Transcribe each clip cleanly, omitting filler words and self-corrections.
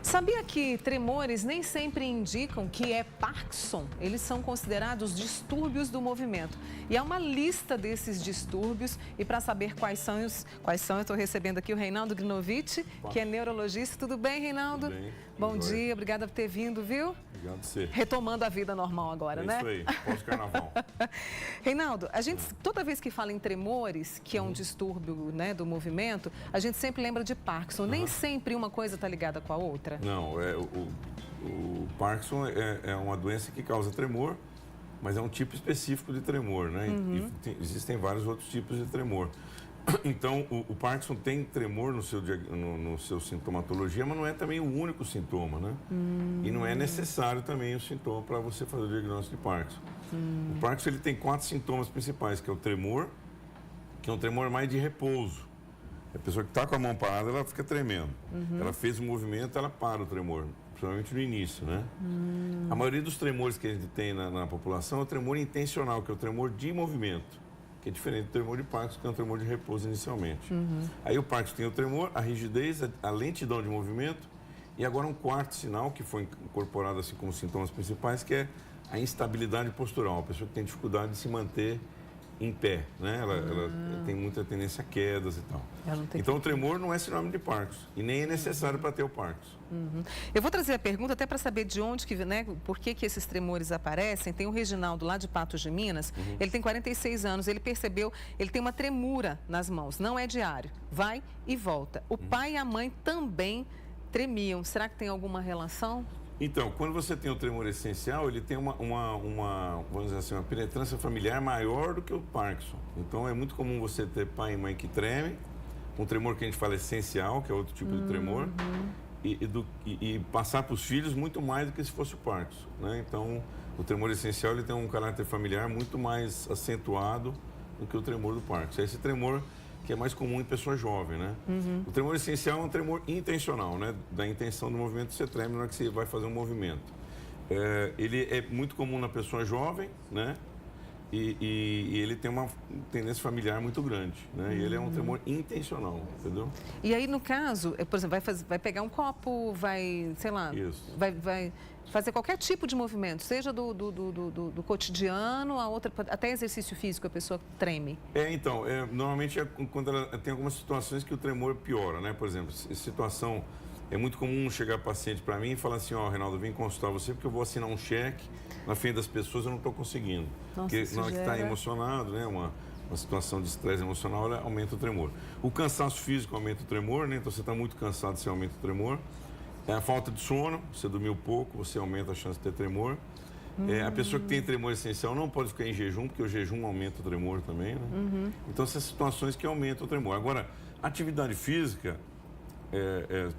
Sabia que tremores nem sempre indicam que é Parkinson? Eles são considerados distúrbios do movimento. E há uma lista desses distúrbios. E para saber quais são, eu estou recebendo aqui o Reinaldo Grinovitch, que é neurologista. Tudo bem, Reinaldo? Tudo bem. Bom dia, obrigada por ter vindo, viu? Obrigado a você. Retomando a vida normal agora, né? Isso aí, pós-carnaval. Reinaldo, a gente, toda vez que fala em tremores, que é um distúrbio, né, do movimento, a gente sempre lembra de Parkinson. Nem sempre uma coisa está ligada com a outra. Não, o Parkinson é uma doença que causa tremor, mas é um tipo específico de tremor, né? E existem vários outros tipos de tremor. Então, o Parkinson tem tremor no seu sintomatologia, mas não é também o único sintoma, né? E não é necessário também o sintoma para você fazer o diagnóstico de Parkinson. O Parkinson ele tem 4 sintomas principais, que é o tremor, que é um tremor mais de repouso. A pessoa que está com a mão parada, ela fica tremendo. Ela fez um movimento, ela para o tremor, principalmente no início, né? A maioria dos tremores que a gente tem na população é o tremor intencional, que é o tremor de movimento, que é diferente do tremor de Parkinson, que é um tremor de repouso inicialmente. Aí o Parkinson tem o tremor, a rigidez, a lentidão de movimento e agora um quarto sinal que foi incorporado assim como sintomas principais, que é a instabilidade postural, a pessoa que tem dificuldade de se manter em pé, né? Ela tem muita tendência a quedas e tal. Então o tremor não é sinônimo de Parkinson e nem é necessário para ter o Parkinson. Eu vou trazer a pergunta até para saber de onde que, né, por que esses tremores aparecem. Tem o Reginaldo lá de Patos de Minas, ele tem 46 anos, ele percebeu, ele tem uma tremura nas mãos, não é diário, vai e volta. O pai e a mãe também tremiam. Será que tem alguma relação? Então, quando você tem o tremor essencial, ele tem vamos dizer assim, uma penetrância familiar maior do que o Parkinson. Então, é muito comum você ter pai e mãe que tremem, um tremor que a gente fala essencial, que é outro tipo de tremor, e passar para os filhos muito mais do que se fosse o Parkinson, né? Então, o tremor essencial ele tem um caráter familiar muito mais acentuado do que o tremor do Parkinson. Esse tremor que é mais comum em pessoa jovem, né? O tremor essencial é um tremor intencional, né? Da intenção do movimento, você treme na hora que você vai fazer um movimento. Ele é muito comum na pessoa jovem, né? E ele tem uma tendência familiar muito grande, né? E ele é um tremor intencional, entendeu? E aí, no caso, por exemplo, vai pegar um copo, vai, sei lá, vai fazer qualquer tipo de movimento, seja do cotidiano, até exercício físico, a pessoa treme. Então, normalmente quando ela tem algumas situações que o tremor piora, né? Por exemplo, situação, é muito comum chegar paciente para mim e falar assim, Reinaldo, eu vim consultar você porque eu vou assinar um cheque, na frente das pessoas eu não estou conseguindo. Nossa, porque na hora que está emocionado, né? Uma situação de estresse emocional, ela aumenta o tremor. O cansaço físico aumenta o tremor, né? Então você está muito cansado, você aumenta o tremor. A falta de sono, você dormiu pouco, você aumenta a chance de ter tremor. A pessoa que tem tremor essencial não pode ficar em jejum, porque o jejum aumenta o tremor também, né? Então, essas situações que aumentam o tremor. Agora, atividade física,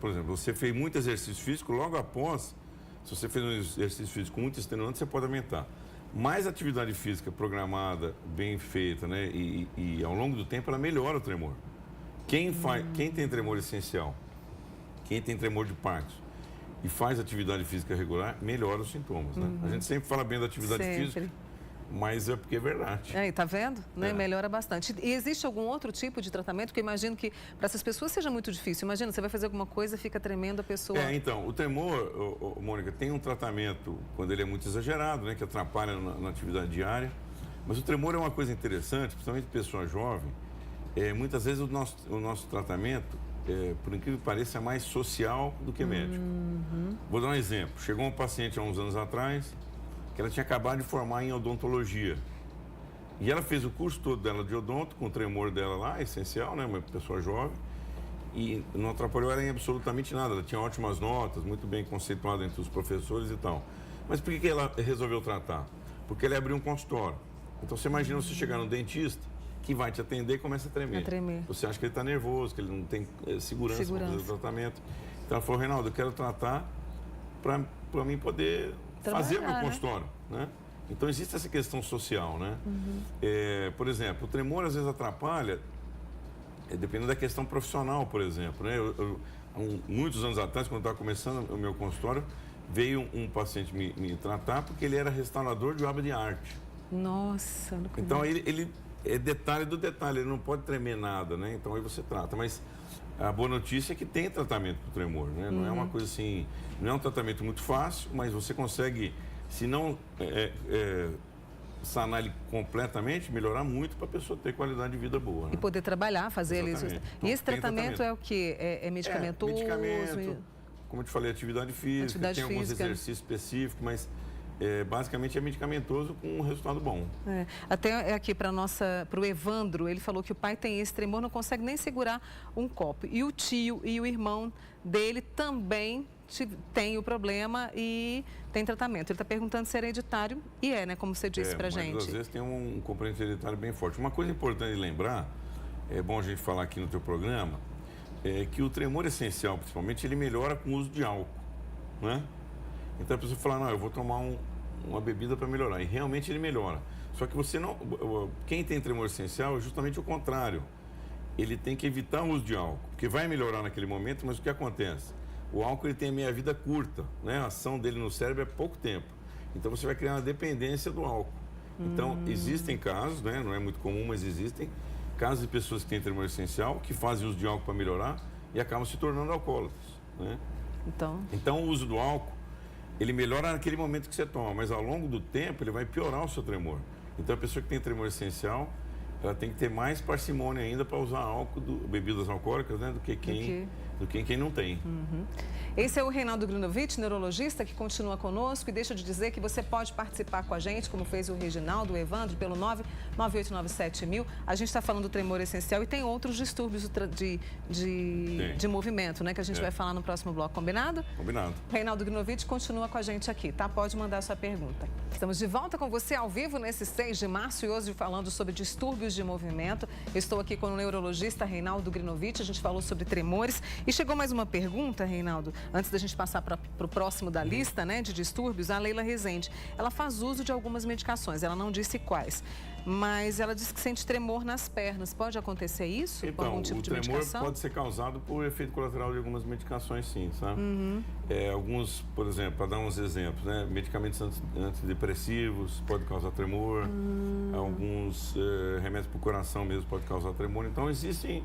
por exemplo, você fez muito exercício físico, logo após, se você fez um exercício físico muito extenuante, você pode aumentar. Mais atividade física programada, bem feita, né? E ao longo do tempo, ela melhora o tremor. Quem tem tremor essencial, quem tem tremor de Parkinson e faz atividade física regular, melhora os sintomas, né? A gente sempre fala bem da atividade física, mas é porque é verdade. Tá vendo? Né? Melhora bastante. E existe algum outro tipo de tratamento? Porque eu imagino que para essas pessoas seja muito difícil. Imagina, você vai fazer alguma coisa, fica tremendo a pessoa... Então, o tremor, Mônica, tem um tratamento quando ele é muito exagerado, né? Que atrapalha na atividade diária. Mas o tremor é uma coisa interessante, principalmente pessoa jovem. Muitas vezes o nosso tratamento, por incrível que pareça, é mais social do que médico. Vou dar um exemplo. Chegou um paciente há uns anos atrás que ela tinha acabado de formar em odontologia. E ela fez o curso todo dela de odonto, com o tremor dela lá, essencial, né? Uma pessoa jovem. E não atrapalhou ela em absolutamente nada. Ela tinha ótimas notas, muito bem conceituada entre os professores e tal. Mas por que ela resolveu tratar? Porque ela abriu um consultório. Então você imagina você chegar no dentista, que vai te atender e começa a tremer. Você acha que ele está nervoso, que ele não tem segurança para fazer o tratamento. Então ela falou, Reinaldo, eu quero tratar para mim poder fazer o meu consultório, né? Então existe essa questão social, né? Por exemplo, o tremor às vezes atrapalha, dependendo da questão profissional, por exemplo, né? Muitos anos atrás, quando eu estava começando o meu consultório, veio um paciente me tratar porque ele era restaurador de obra de arte. Nossa, não conheço. Então ele é detalhe do detalhe, ele não pode tremer nada, né? Então aí você trata. Mas a boa notícia é que tem tratamento para o tremor, né? Não é uma coisa assim, não é um tratamento muito fácil, mas você consegue, se não sanar ele completamente, melhorar muito para a pessoa ter qualidade de vida boa. Né? E poder trabalhar, fazer ele. Então, e esse tratamento é o quê? É medicamentoso? Medicamento, como eu te falei, atividade física, tem alguns exercícios específicos, mas basicamente é medicamentoso com um resultado bom. Até aqui para o Evandro, ele falou que o pai tem esse tremor, não consegue nem segurar um copo. E o tio e o irmão dele também tem o problema e tem tratamento. Ele está perguntando se é hereditário e né? Como você disse para a gente. Às vezes tem um componente hereditário bem forte. Uma coisa importante de lembrar, é bom a gente falar aqui no teu programa, é que o tremor essencial, principalmente, ele melhora com o uso de álcool, né? Então a pessoa fala, não, eu vou tomar uma bebida para melhorar. E realmente ele melhora. Só que você não... Quem tem tremor essencial é justamente o contrário. Ele tem que evitar o uso de álcool, porque vai melhorar naquele momento, mas o que acontece? O álcool ele tem a meia-vida curta, né? A ação dele no cérebro é pouco tempo. Então você vai criar uma dependência do álcool. Então existem casos, né? Não é muito comum, mas existem casos de pessoas que têm tremor essencial, que fazem uso de álcool para melhorar e acabam se tornando alcoólatras, né? Então o uso do álcool, ele melhora naquele momento que você toma, mas ao longo do tempo ele vai piorar o seu tremor. Então a pessoa que tem tremor essencial, ela tem que ter mais parcimônia ainda para usar álcool, bebidas alcoólicas, né? Do que quem não tem. Esse é o Reinaldo Grinovitch, neurologista, que continua conosco e deixa de dizer que você pode participar com a gente, como fez o Reginaldo, o Evandro, pelo 99897.000. A gente está falando do tremor essencial e tem outros distúrbios de movimento, né? Que a gente vai falar no próximo bloco, combinado? Combinado. Reinaldo Grinovitch continua com a gente aqui, tá? Pode mandar sua pergunta. Estamos de volta com você ao vivo nesse 6 de março e hoje falando sobre distúrbios de movimento. Eu estou aqui com o neurologista Reinaldo Grinovitch, a gente falou sobre tremores. E chegou mais uma pergunta, Reinaldo, antes da gente passar para o próximo da lista, né, de distúrbios, a Leila Rezende. Ela faz uso de algumas medicações, ela não disse quais, mas ela disse que sente tremor nas pernas. Pode acontecer isso? Então, com algum tipo de medicação? O tremor pode ser causado por efeito colateral de algumas medicações, sim, sabe? Alguns, por exemplo, para dar uns exemplos, né, medicamentos antidepressivos podem causar tremor, alguns remédios para o coração mesmo podem causar tremor. Então, existem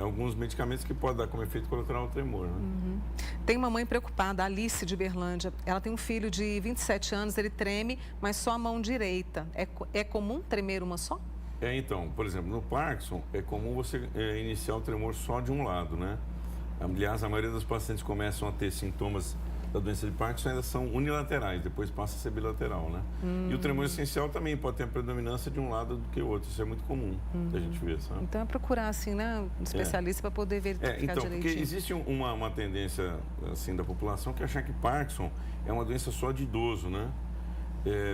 alguns medicamentos que podem dar como efeito colateral o tremor. Né? Tem uma mãe preocupada, a Alice de Berlândia. Ela tem um filho de 27 anos, ele treme, mas só a mão direita. É comum tremer uma só? Então, por exemplo, no Parkinson, é comum você iniciar o tremor só de um lado, né? Aliás, a maioria dos pacientes começam a ter sintomas da doença de Parkinson ainda são unilaterais, depois passa a ser bilateral, né? E o tremor essencial também pode ter a predominância de um lado do que o outro, isso é muito comum que a gente vê, sabe? Então é procurar, assim, né, um especialista para poder verificar então, direitinho. Porque existe uma tendência, assim, da população que achar que Parkinson é uma doença só de idoso, né?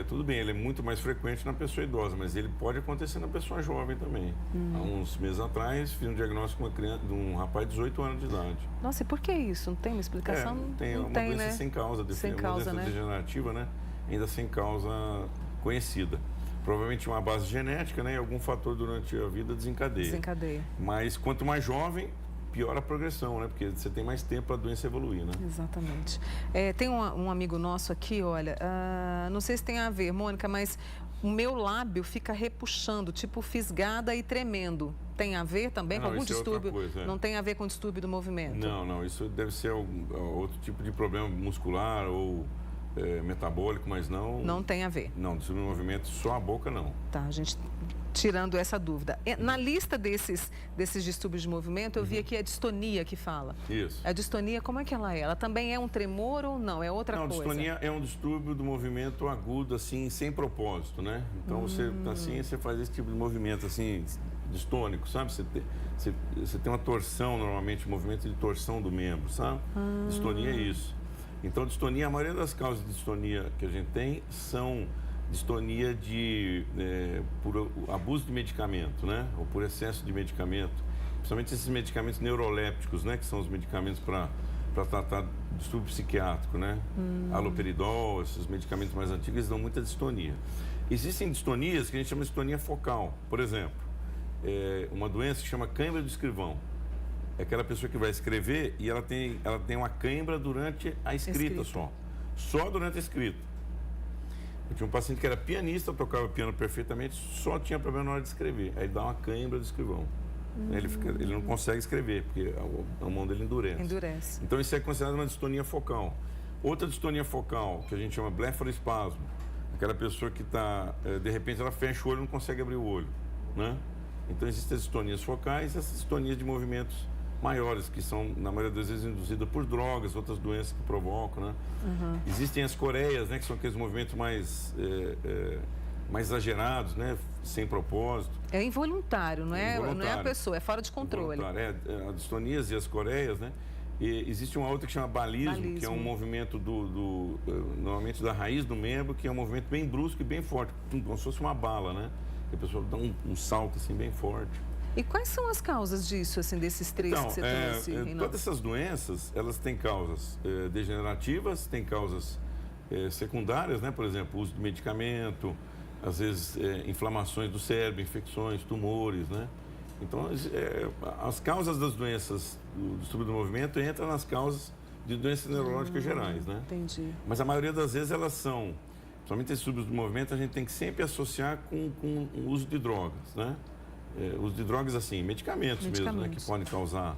Tudo bem, ele é muito mais frequente na pessoa idosa, mas ele pode acontecer na pessoa jovem também. Há uns meses atrás, fiz um diagnóstico de um rapaz de 18 anos de idade. Nossa, e por que isso? Não tem uma explicação? Tem uma doença, né? Sem causa, uma doença degenerativa, né? Ainda sem causa conhecida. Provavelmente uma base genética, né? E algum fator durante a vida desencadeia. Mas quanto mais jovem, pior a progressão, né? Porque você tem mais tempo para a doença evoluir, né? Exatamente. Tem um amigo nosso aqui, olha, não sei se tem a ver, Mônica, mas o meu lábio fica repuxando, tipo fisgada e tremendo. Tem a ver também com algum distúrbio? Não tem a ver com distúrbio do movimento? Não, isso deve ser outro tipo de problema muscular ou metabólico, mas não... Não tem a ver? Não, distúrbio do movimento, só a boca não. Tá, a gente... Tirando essa dúvida. Na lista desses distúrbios de movimento, eu vi aqui a distonia que fala. Isso. A distonia, como é que ela é? Ela também é um tremor ou não? É outra coisa? Não, a distonia é um distúrbio do movimento agudo, assim, sem propósito, né? Então, você faz esse tipo de movimento, assim, distônico, sabe? Você tem uma torção, normalmente, movimento de torção do membro, sabe? Distonia é isso. Então, distonia, a maioria das causas de distonia que a gente tem são... distonia por abuso de medicamento, né? Ou por excesso de medicamento. Principalmente esses medicamentos neurolépticos, né? Que são os medicamentos para tratar distúrbio psiquiátrico, né? Haloperidol, esses medicamentos mais antigos, eles dão muita distonia. Existem distonias que a gente chama de distonia focal. Por exemplo, uma doença que chama cãibra do escrivão. É aquela pessoa que vai escrever e ela tem uma cãibra durante a escrita só. Só durante a escrita. Eu tinha um paciente que era pianista, tocava piano perfeitamente, só tinha problema na hora de escrever. Aí dá uma cãibra do escrivão. Ele não consegue escrever, porque a mão dele endurece. Então isso é considerado uma distonia focal. Outra distonia focal, que a gente chama blefaroespasmo, aquela pessoa que está, de repente ela fecha o olho e não consegue abrir o olho, né? Então existem as distonias focais e essas distonias de movimentos maiores, que são, na maioria das vezes, induzidas por drogas, outras doenças que provocam, né? Existem as coreias, né, que são aqueles movimentos mais exagerados, né, sem propósito. É involuntário, não é a pessoa, é fora de controle. As distonias e as coreias, né? E existe uma outra que chama balismo, que é um movimento normalmente da raiz do membro, que é um movimento bem brusco e bem forte, como se fosse uma bala, né? E a pessoa dá um salto assim bem forte. E quais são as causas disso, assim, desses três que você trouxe, Reinaldo? Todas essas doenças, elas têm causas degenerativas, têm causas secundárias, né? Por exemplo, o uso de medicamento, às vezes inflamações do cérebro, infecções, tumores, né? Então, as causas das doenças do distúrbio do movimento entram nas causas de doenças neurológicas gerais, né? Entendi. Mas a maioria das vezes elas são, somente esses distúrbios do movimento, a gente tem que sempre associar com o uso de drogas, né? Uso de drogas, assim, medicamentos mesmo, né? Que podem causar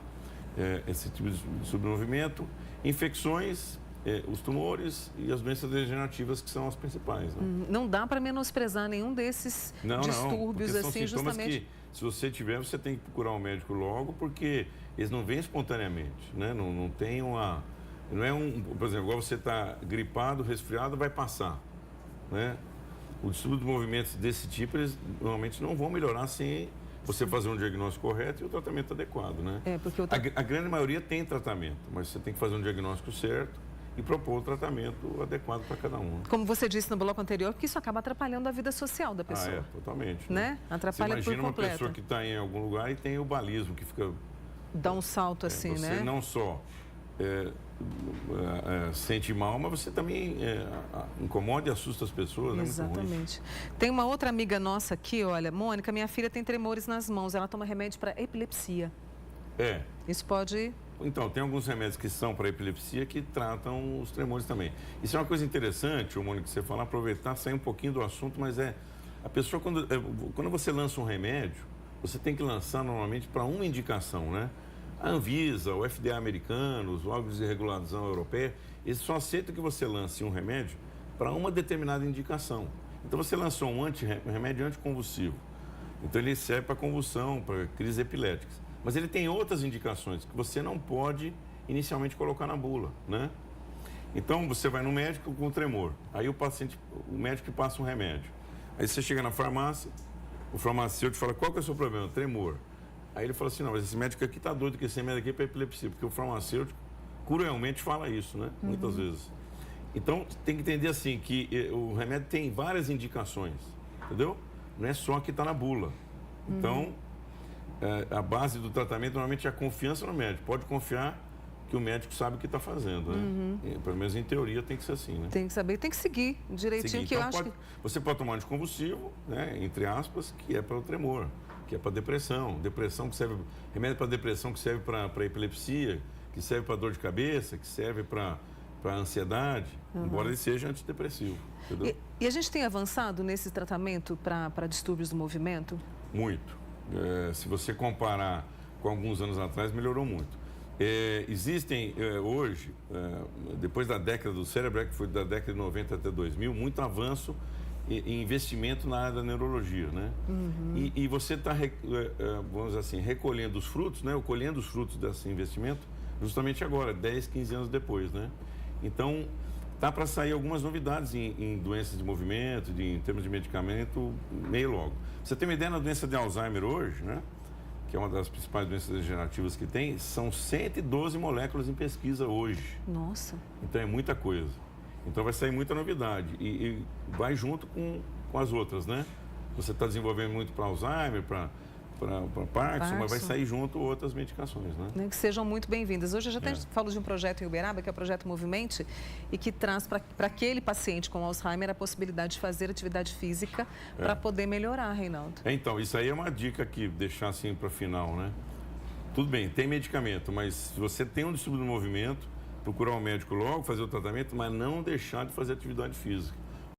esse tipo de distúrbio do movimento, infecções, os tumores e as doenças degenerativas, que são as principais, né? Não dá para menosprezar nenhum desses distúrbios, são assim, justamente... Que, se você tiver, você tem que procurar um médico logo, porque eles não vêm espontaneamente, né? Não tem uma... Não é por exemplo, igual você está gripado, resfriado, vai passar, né? O distúrbio de movimentos desse tipo, eles normalmente não vão melhorar sem você fazer um diagnóstico correto e o tratamento adequado, né? Porque a grande maioria tem tratamento, mas você tem que fazer um diagnóstico certo e propor o tratamento adequado para cada um. Como você disse no bloco anterior, porque isso acaba atrapalhando a vida social da pessoa. Totalmente. Né? Atrapalha por completo. Você imagina uma pessoa que está em algum lugar e tem o balismo, que fica... Dá um salto assim, você né? Você não só sente mal, mas você também incomoda e assusta as pessoas. Exatamente. Tem uma outra amiga nossa aqui, olha, Mônica, minha filha tem tremores nas mãos, ela toma remédio para epilepsia. Isso pode... Então, tem alguns remédios que são para epilepsia que tratam os tremores também. Isso é uma coisa interessante, Mônica, que você fala, aproveitar, sair um pouquinho do assunto, mas a pessoa, quando você lança um remédio, você tem que lançar normalmente para uma indicação, né? A Anvisa, o FDA americano, os órgãos de regulação europeia, eles só aceitam que você lance um remédio para uma determinada indicação. Então, você lançou um remédio anticonvulsivo. Então, ele serve para convulsão, para crises epiléticas. Mas ele tem outras indicações que você não pode inicialmente colocar na bula, né? Então, você vai no médico com tremor. Aí o médico passa um remédio. Aí você chega na farmácia, o farmacêutico fala, qual que é o seu problema? Tremor. Aí ele fala assim, não, mas esse médico aqui está doido, que esse remédio aqui é para epilepsia, porque o farmacêutico cruelmente fala isso, né? Muitas vezes. Então, tem que entender assim, que o remédio tem várias indicações, entendeu? Não é só que está na bula. Então, a base do tratamento normalmente é a confiança no médico. Pode confiar que o médico sabe o que está fazendo, né? Pelo menos em teoria tem que ser assim, né? Tem que saber, tem que seguir direitinho, que então, eu acho que... Você pode tomar anticonvulsivo, né? Entre aspas, que é para o tremor, que é para depressão. Depressão que serve... Remédio para depressão que serve para epilepsia, que serve para dor de cabeça, que serve para ansiedade, embora ele seja antidepressivo, entendeu? E a gente tem avançado nesse tratamento para distúrbios do movimento? Muito. Se você comparar com alguns anos atrás, melhorou muito. Existem hoje, depois da década do cérebro, que foi da década de 90 até 2000, muito avanço em investimento na área da neurologia, né? E você está, vamos dizer assim, recolhendo os frutos, né? Ou colhendo os frutos desse investimento justamente agora, 10, 15 anos depois, né? Então, tá para sair algumas novidades em doenças de movimento, em termos de medicamento, meio logo. Você tem uma ideia, na doença de Alzheimer hoje, né? Que é uma das principais doenças degenerativas que tem, são 112 moléculas em pesquisa hoje. Nossa! Então é muita coisa. Então vai sair muita novidade e vai junto com as outras, né? Você está desenvolvendo muito para Alzheimer, para Parkinson, mas vai sair junto outras medicações, né? Que sejam muito bem-vindas. Hoje eu já até falo de um projeto em Uberaba, que é o Projeto Movimente, e que traz para aquele paciente com Alzheimer a possibilidade de fazer atividade física para poder melhorar, Reinaldo. Então, isso aí é uma dica que deixar assim para o final, né? Tudo bem, tem medicamento, mas se você tem um distúrbio do movimento, procurar um médico logo, fazer o tratamento, mas não deixar de fazer atividade física.